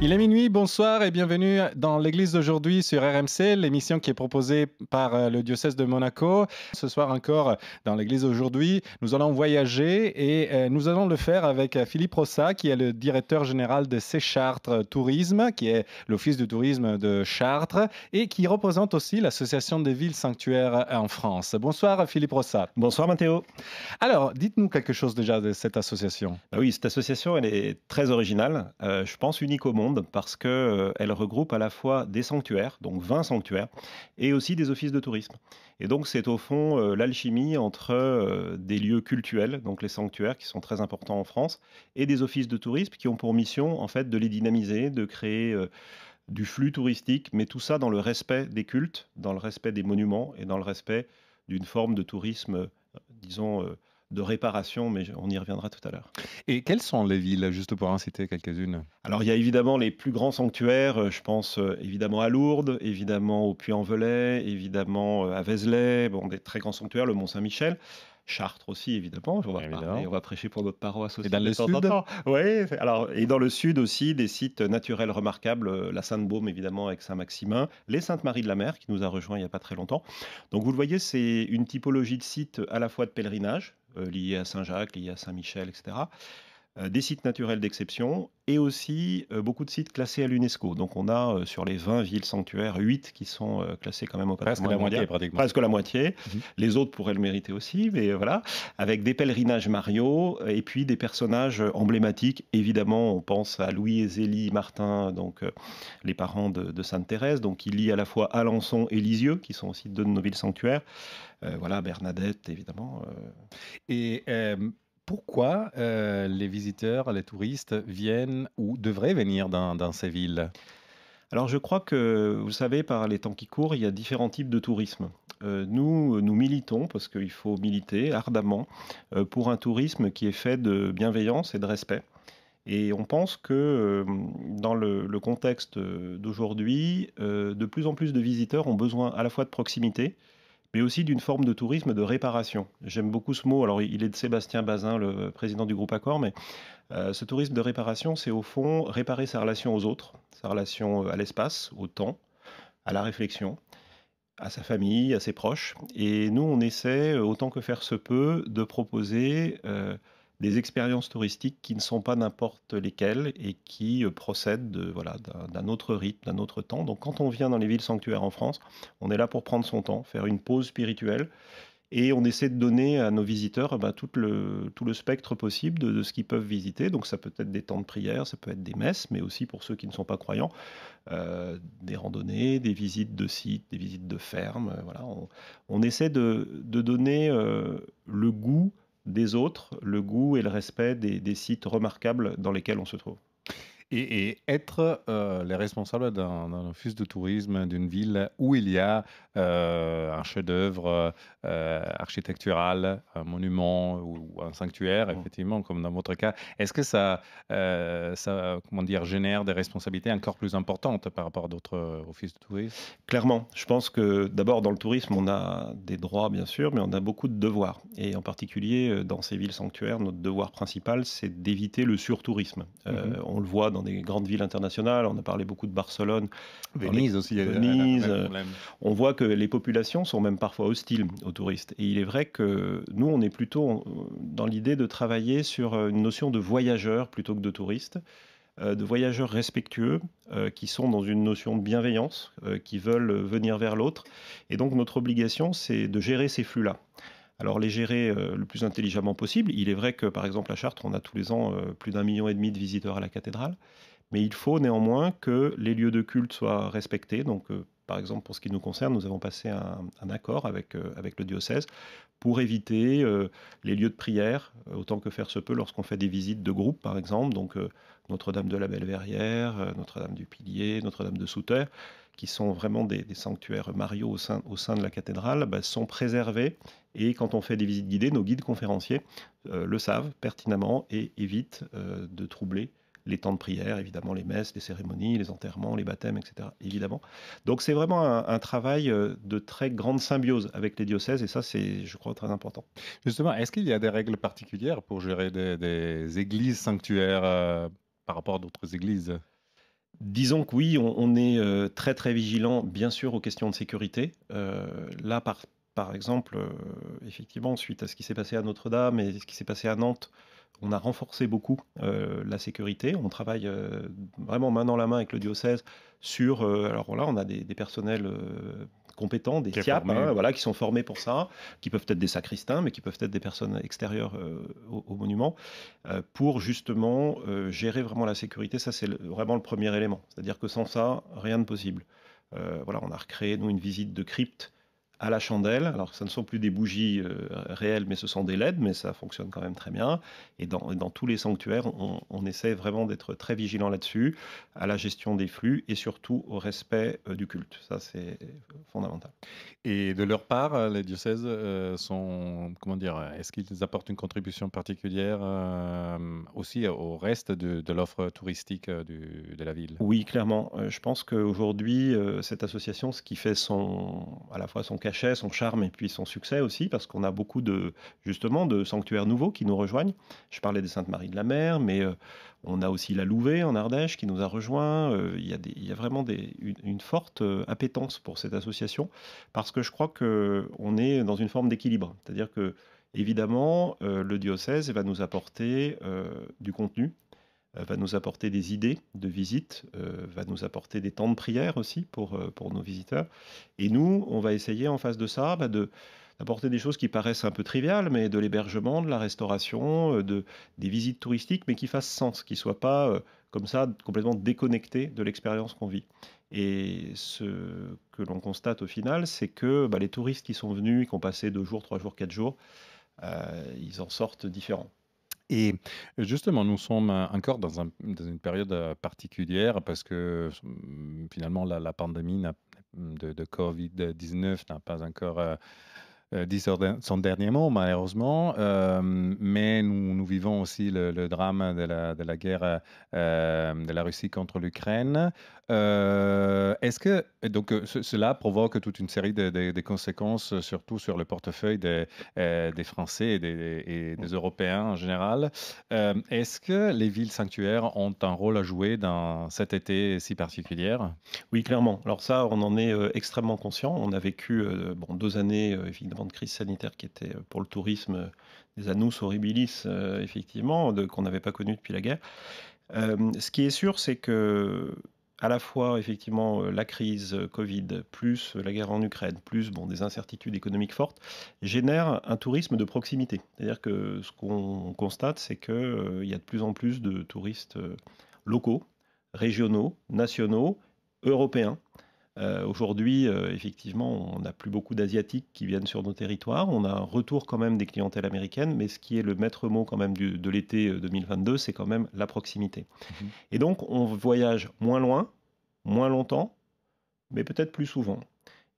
Il est minuit, bonsoir et bienvenue dans l'église d'aujourd'hui sur RMC, l'émission qui est proposée par le diocèse de Monaco. Ce soir encore, dans l'église d'aujourd'hui, nous allons voyager et nous allons le faire avec Philippe Rossa, qui est le directeur général de Chartres Tourisme, qui est l'office du tourisme de Chartres et qui représente aussi l'association des villes sanctuaires en France. Bonsoir Philippe Rossa. Bonsoir Mathéo. Alors, dites-nous quelque chose déjà de cette association. Bah oui, cette association, elle est très originale, je pense unique au monde, parce qu'elle regroupe à la fois des sanctuaires, donc 20 sanctuaires, et aussi des offices de tourisme. Et donc c'est au fond l'alchimie entre des lieux cultuels, donc les sanctuaires qui sont très importants en France, et des offices de tourisme qui ont pour mission en fait de les dynamiser, de créer du flux touristique, mais tout ça dans le respect des cultes, dans le respect des monuments et dans le respect d'une forme de tourisme, disons, de réparation, mais on y reviendra tout à l'heure. Et quelles sont les villes, juste pour en citer quelques-unes? Alors il y a évidemment les plus grands sanctuaires, je pense évidemment à Lourdes, évidemment au Puy-en-Velay, évidemment à Vézelay, bon, des très grands sanctuaires, le Mont-Saint-Michel. Chartres aussi, évidemment. Évidemment. On va prêcher pour notre paroisse aussi. Et dans le de temps en sud? temps. Oui, alors, et dans le sud aussi, des sites naturels remarquables, la Sainte-Baume, évidemment, avec Saint-Maximin, les Saintes-Maries de la Mer, qui nous a rejoints il n'y a pas très longtemps. Donc, vous le voyez, c'est une typologie de sites à la fois de pèlerinage, liés à Saint-Jacques, liés à Saint-Michel, etc. Des sites naturels d'exception et aussi beaucoup de sites classés à l'UNESCO. Donc on a sur les 20 villes sanctuaires, 8 qui sont classés quand même au Presque patrimoine la moitié, mondial. pratiquement. Presque la moitié. Mhm. Les autres pourraient le mériter aussi, mais voilà. Avec des pèlerinages mariaux et puis des personnages emblématiques. Évidemment, on pense à Louis et Zélie Martin, donc les parents de Sainte Thérèse, donc qui lient à la fois Alençon et Lisieux, qui sont aussi deux de nos villes sanctuaires. Voilà, Bernadette, évidemment. Et pourquoi les visiteurs, les touristes viennent ou devraient venir dans ces villes? Alors je crois que, vous savez, par les temps qui courent, il y a différents types de tourisme. Nous militons, parce qu'il faut militer ardemment, pour un tourisme qui est fait de bienveillance et de respect. Et on pense que dans le contexte d'aujourd'hui, de plus en plus de visiteurs ont besoin à la fois de proximité, mais aussi d'une forme de tourisme de réparation. J'aime beaucoup ce mot. Alors, il est de Sébastien Bazin, le président du groupe Accor, mais ce tourisme de réparation, c'est au fond réparer sa relation aux autres, sa relation à l'espace, au temps, à la réflexion, à sa famille, à ses proches. Et nous, on essaie, autant que faire se peut, de proposer des expériences touristiques qui ne sont pas n'importe lesquelles et qui procèdent voilà, d'un autre rythme, d'un autre temps. Donc quand on vient dans les villes sanctuaires en France, on est là pour prendre son temps, faire une pause spirituelle, et on essaie de donner à nos visiteurs tout le spectre possible de ce qu'ils peuvent visiter. Donc ça peut être des temps de prière, ça peut être des messes, mais aussi pour ceux qui ne sont pas croyants, des randonnées, des visites de sites, des visites de fermes. Voilà, on essaie de donner le goût des autres, le goût et le respect des sites remarquables dans lesquels on se trouve. Et être les responsables d'un office de tourisme d'une ville où il y a un chef-d'œuvre architectural, un monument ou un sanctuaire, Mmh. effectivement, comme dans votre cas, est-ce que ça comment dire, génère des responsabilités encore plus importantes par rapport à d'autres offices de tourisme? Clairement, je pense que d'abord dans le tourisme, on a des droits bien sûr, mais on a beaucoup de devoirs. Et en particulier dans ces villes sanctuaires, notre devoir principal, c'est d'éviter le surtourisme. Mhm. On le voit dans des grandes villes internationales, on a parlé beaucoup de Barcelone, Venise aussi, il y a le Venise. même problème. On voit que les populations sont même parfois hostiles aux touristes. Et il est vrai que nous, on est plutôt dans l'idée de travailler sur une notion de voyageurs plutôt que de touristes, de voyageurs respectueux, qui sont dans une notion de bienveillance, qui veulent venir vers l'autre. Et donc notre obligation, c'est de gérer ces flux-là. Alors les gérer le plus intelligemment possible. Il est vrai que par exemple à Chartres, on a tous les ans plus d'1,5 million de visiteurs à la cathédrale. Mais il faut néanmoins que les lieux de culte soient respectés. Donc par exemple, pour ce qui nous concerne, nous avons passé un accord avec le diocèse pour éviter les lieux de prière, autant que faire se peut, lorsqu'on fait des visites de groupe, par exemple. Donc Notre-Dame de la Belle-Verrière, Notre-Dame du Pilier, Notre-Dame de Souterre, qui sont vraiment des sanctuaires mariaux au sein de la cathédrale, sont préservés. Et quand on fait des visites guidées, nos guides conférenciers le savent pertinemment et évitent de troubler les temps de prière, évidemment les messes, les cérémonies, les enterrements, les baptêmes, etc. Évidemment. Donc c'est vraiment un travail de très grande symbiose avec les diocèses, et ça c'est, je crois, très important. Justement, est-ce qu'il y a des règles particulières pour gérer des églises sanctuaires par rapport à d'autres églises? Disons que oui, on est, très, très vigilant, bien sûr, aux questions de sécurité. Là, par exemple, effectivement, suite à ce qui s'est passé à Notre-Dame et ce qui s'est passé à Nantes, on a renforcé beaucoup, la sécurité. On travaille, vraiment main dans la main avec le diocèse sur, alors là, on a des personnels, compétents, des Qui est SIAP, formé. hein, voilà, qui sont formés pour ça, qui peuvent être des sacristains, mais qui peuvent être des personnes extérieures, au monument, pour justement, gérer vraiment la sécurité. Ça, c'est vraiment le premier élément. C'est-à-dire que sans ça, rien de possible. Voilà, on a recréé, nous, une visite de crypte à la chandelle. Alors, ça ne sont plus des bougies réelles, mais ce sont des LED, mais ça fonctionne quand même très bien. Et dans tous les sanctuaires, on essaie vraiment d'être très vigilant là-dessus, à la gestion des flux et surtout au respect du culte. Ça, c'est fondamental. Et de leur part, les diocèses sont, comment dire, est-ce qu'ils apportent une contribution particulière aussi au reste de l'offre touristique de la ville? Oui, clairement. Je pense qu'aujourd'hui, cette association, ce qui fait à la fois son cachet, son charme et puis son succès aussi, parce qu'on a beaucoup justement, de sanctuaires nouveaux qui nous rejoignent. Je parlais des Saintes-Maries de la Mer, mais on a aussi la Louvet en Ardèche qui nous a rejoints. Il y a vraiment une forte appétence pour cette association, parce que je crois qu'on est dans une forme d'équilibre. C'est-à-dire que, évidemment, le diocèse va nous apporter du contenu, va nous apporter des idées de visite, va nous apporter des temps de prière aussi pour nos visiteurs. Et nous, on va essayer en face de ça, d'apporter des choses qui paraissent un peu triviales, mais de l'hébergement, de la restauration, des visites touristiques, mais qui fassent sens, qui ne soient pas comme ça complètement déconnectés de l'expérience qu'on vit. Et ce que l'on constate au final, c'est que les touristes qui sont venus, qui ont passé 2 jours, 3 jours, 4 jours, ils en sortent différents. Et justement, nous sommes encore dans une période particulière parce que finalement, la pandémie de Covid-19 n'a pas encore dit son dernier mot, malheureusement. Mais nous vivons aussi le drame de la guerre de la Russie contre l'Ukraine. Est-ce que donc cela provoque toute une série de conséquences, surtout sur le portefeuille des Français et des Européens en général. Est-ce que les villes sanctuaires ont un rôle à jouer dans cet été si particulier? Oui, clairement. Alors ça, on en est extrêmement conscient. On a vécu 2 années évidemment de crise sanitaire qui étaient pour le tourisme des annus horribilis, effectivement, qu'on n'avait pas connu depuis la guerre. Ce qui est sûr, c'est que à la fois effectivement la crise Covid, plus la guerre en Ukraine, plus des incertitudes économiques fortes, génèrent un tourisme de proximité. C'est-à-dire que ce qu'on constate, c'est qu'il y a de plus en plus de touristes locaux, régionaux, nationaux, européens. Aujourd'hui, effectivement, on n'a plus beaucoup d'Asiatiques qui viennent sur nos territoires. On a un retour quand même des clientèles américaines, mais ce qui est le maître mot quand même de l'été 2022, c'est quand même la proximité. Mhm. Et donc, on voyage moins loin, moins longtemps, mais peut-être plus souvent.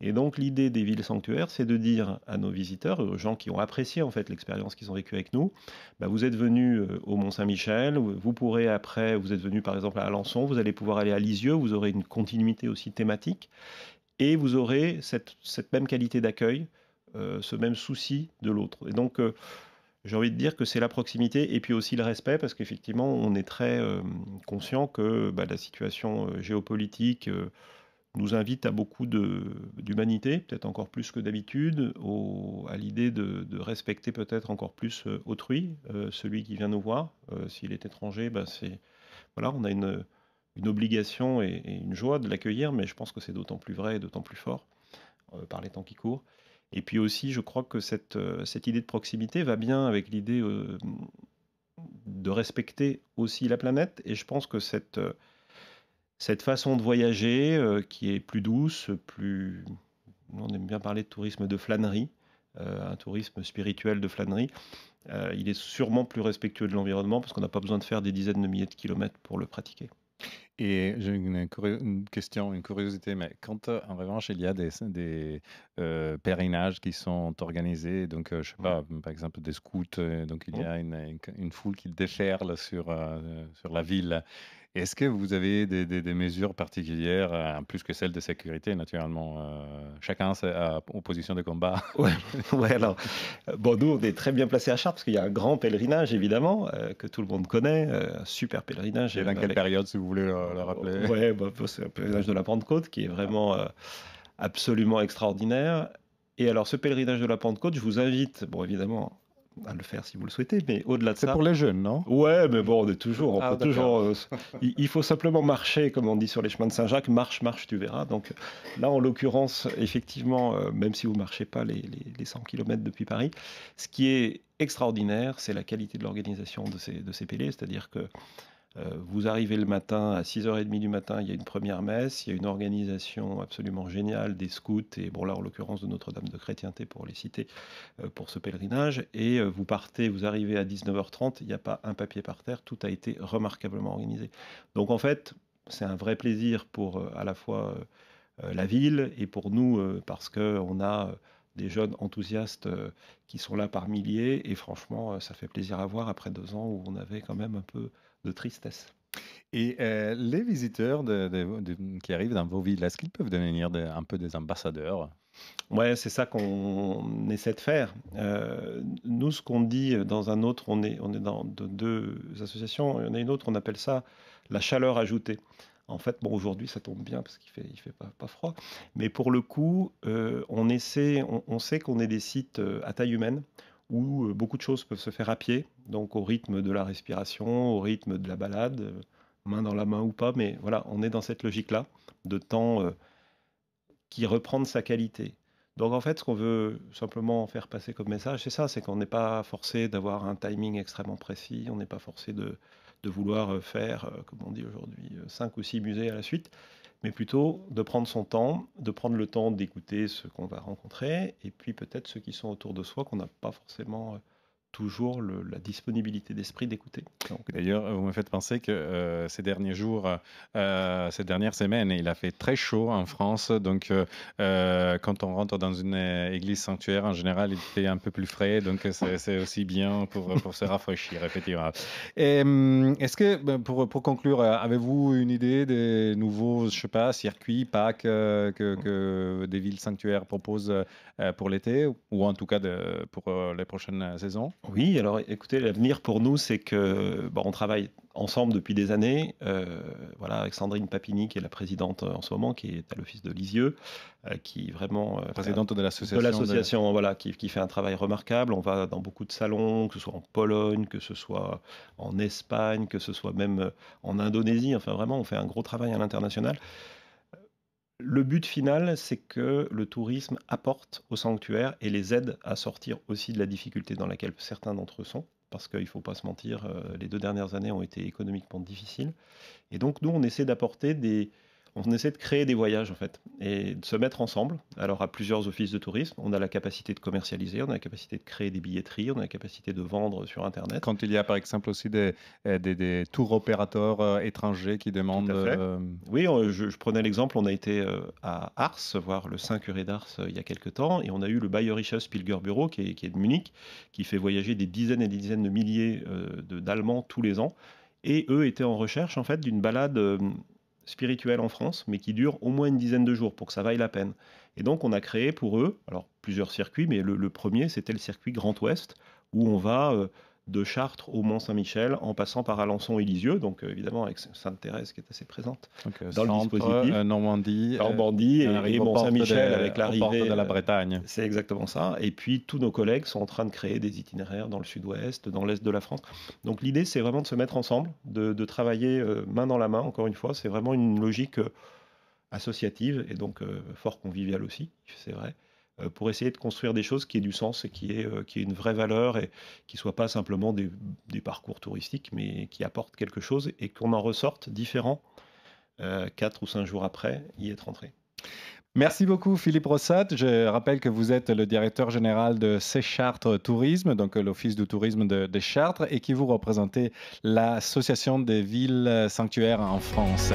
Et donc, l'idée des villes sanctuaires, c'est de dire à nos visiteurs, aux gens qui ont apprécié en fait l'expérience qu'ils ont vécue avec nous, vous êtes venus au Mont-Saint-Michel, vous pourrez après, vous êtes venus par exemple à Alençon, vous allez pouvoir aller à Lisieux, vous aurez une continuité aussi thématique, et vous aurez cette même qualité d'accueil, ce même souci de l'autre. Et donc, j'ai envie de dire que c'est la proximité et puis aussi le respect, parce qu'effectivement, on est très conscient que la situation géopolitique nous invite à beaucoup d'humanité, peut-être encore plus que d'habitude, à l'idée de respecter peut-être encore plus autrui, celui qui vient nous voir. S'il est étranger, voilà, on a une obligation et une joie de l'accueillir, mais je pense que c'est d'autant plus vrai et d'autant plus fort par les temps qui courent. Et puis aussi, je crois que cette idée de proximité va bien avec l'idée de respecter aussi la planète. Et je pense que cette façon de voyager qui est plus douce, on aime bien parler de tourisme de flânerie, un tourisme spirituel de flânerie, il est sûrement plus respectueux de l'environnement parce qu'on n'a pas besoin de faire des dizaines de milliers de kilomètres pour le pratiquer. Et j'ai une question, une curiosité, mais quand en revanche il y a des pèlerinages qui sont organisés, donc je sais Mmh. pas, par exemple des scouts, donc il y Mmh. a une foule qui déferle sur la ville. Est-ce que vous avez des mesures particulières, plus que celles de sécurité, naturellement? Chacun aux positions de combat. Ouais, ouais, alors, bon, nous, on est très bien placés à Chartres parce qu'il y a un grand pèlerinage, évidemment, que tout le monde connaît, un super pèlerinage, Et dans quelle avec période, si vous voulez le rappeler? ouais, bah, c'est un pèlerinage de la Pentecôte qui est vraiment, absolument extraordinaire. Et alors ce pèlerinage de la Pentecôte, je vous invite, bon, évidemment, à le faire si vous le souhaitez, mais au-delà de C'est ça, pour les jeunes, non? ouais, mais bon, on Ah, peut d'accord. toujours, il faut simplement marcher, comme on dit sur les chemins de Saint-Jacques: «Marche, marche, tu verras». Donc là, en l'occurrence, effectivement, même si vous marchez pas les 100 kilomètres depuis Paris, ce qui est extraordinaire, c'est la qualité de l'organisation de ces pélés. C'est-à-dire que, vous arrivez le matin, à 6h30 du matin, il y a une première messe, il y a une organisation absolument géniale des scouts et bon là, en l'occurrence de Notre-Dame de Chrétienté pour les citer, pour ce pèlerinage et vous partez, vous arrivez à 19h30, il n'y a pas un papier par terre, tout a été remarquablement organisé. Donc en fait, c'est un vrai plaisir pour, à la fois, la ville et pour nous, parce qu'on a, des jeunes enthousiastes, qui sont là par milliers et franchement, ça fait plaisir à voir après 2 ans où on avait quand même un peu de tristesse. Et les visiteurs qui arrivent dans vos villes, est-ce qu'ils peuvent devenir un peu des ambassadeurs? Ouais, c'est ça qu'on essaie de faire. Nous, ce qu'on dit dans un autre, on est dans de 2 associations, il y en a une autre, on appelle ça la chaleur ajoutée. En fait, bon, aujourd'hui, ça tombe bien parce qu'il fait pas froid, mais pour le coup, on sait qu'on est des sites, à taille humaine où, beaucoup de choses peuvent se faire à pied, donc au rythme de la respiration, au rythme de la balade, main dans la main ou pas, mais voilà, on est dans cette logique-là, de temps, qui reprend de sa qualité. Donc en fait, ce qu'on veut simplement faire passer comme message, c'est ça, c'est qu'on n'est pas forcé d'avoir un timing extrêmement précis, on n'est pas forcé de vouloir faire, comme on dit aujourd'hui, 5 ou 6 musées à la suite, mais plutôt de prendre son temps, de prendre le temps d'écouter ceux qu'on va rencontrer, et puis peut-être ceux qui sont autour de soi qu'on n'a pas forcément toujours la disponibilité d'esprit d'écouter. Donc, D'ailleurs, vous me faites penser que ces derniers jours, ces dernières semaines, il a fait très chaud en France. Donc, quand on rentre dans une église sanctuaire, en général, il fait un peu plus frais. Donc, c'est aussi bien pour se rafraîchir, effectivement. Et, est-ce que, ben, pour conclure, avez-vous une idée des nouveaux, je sais pas, circuits, packs que des villes sanctuaires proposent pour l'été, ou en tout cas pour les prochaines saisons? Oui, alors écoutez, l'avenir pour nous, c'est que, bon, on travaille ensemble depuis des années, voilà, avec Sandrine Papini, qui est la présidente, en ce moment, qui est à l'office de Lisieux, qui vraiment, fait Présidente de de l'association de... l'association, voilà, qui fait un travail remarquable. On va dans beaucoup de salons, que ce soit en Pologne, que ce soit en Espagne, que ce soit même, en Indonésie. Enfin, vraiment, on fait un gros travail à l'international. Le but final, c'est que le tourisme apporte au sanctuaire et les aide à sortir aussi de la difficulté dans laquelle certains d'entre eux sont. Parce qu'il ne faut pas se mentir, les 2 dernières années ont été économiquement difficiles. Et donc, nous, on essaie de créer des voyages, en fait, et de se mettre ensemble. Alors, à plusieurs offices de tourisme, on a la capacité de commercialiser, on a la capacité de créer des billetteries, on a la capacité de vendre sur Internet. Quand il y a par exemple aussi des tours opérateurs étrangers qui Tout demandent... à fait. Oui, je prenais l'exemple, on a été, à Ars, voir le saint curé d'Ars, il y a quelque temps et on a eu le Bayerisches Pilgerbüro qui est de Munich, qui fait voyager des dizaines et des dizaines de milliers, d'Allemands tous les ans et eux étaient en recherche, en fait, d'une balade, spirituelle en France, mais qui dure au moins une dizaine de jours pour que ça vaille la peine et donc on a créé pour eux, alors plusieurs circuits, mais le 1er, c'était le circuit Grand Ouest où on va, de Chartres au Mont-Saint-Michel, en passant par Alençon et Lisieux, donc évidemment avec Sainte-Thérèse qui est assez présente Donc, dans le centre, dispositif. Normandie, Normandie on et arrive aux portes Mont-Saint-Michel avec aux portes l'arrivée, de la Bretagne. c'est exactement ça. Et puis tous nos collègues sont en train de créer des itinéraires dans le sud-ouest, dans l'est de la France. Donc l'idée, c'est vraiment de se mettre ensemble, de travailler main dans la main, encore une fois. C'est vraiment une logique associative et donc fort conviviale aussi, c'est vrai, pour essayer de construire des choses qui aient du sens et qui aient une vraie valeur et qui ne soient pas simplement des parcours touristiques, mais qui apportent quelque chose et qu'on en ressorte différent 4 ou 5 jours après y être entré. Merci beaucoup Philippe Rossat. Je rappelle que vous êtes le directeur général de Chartres Tourisme, donc l'Office du tourisme de Chartres, et que vous représentez l'Association des villes sanctuaires en France.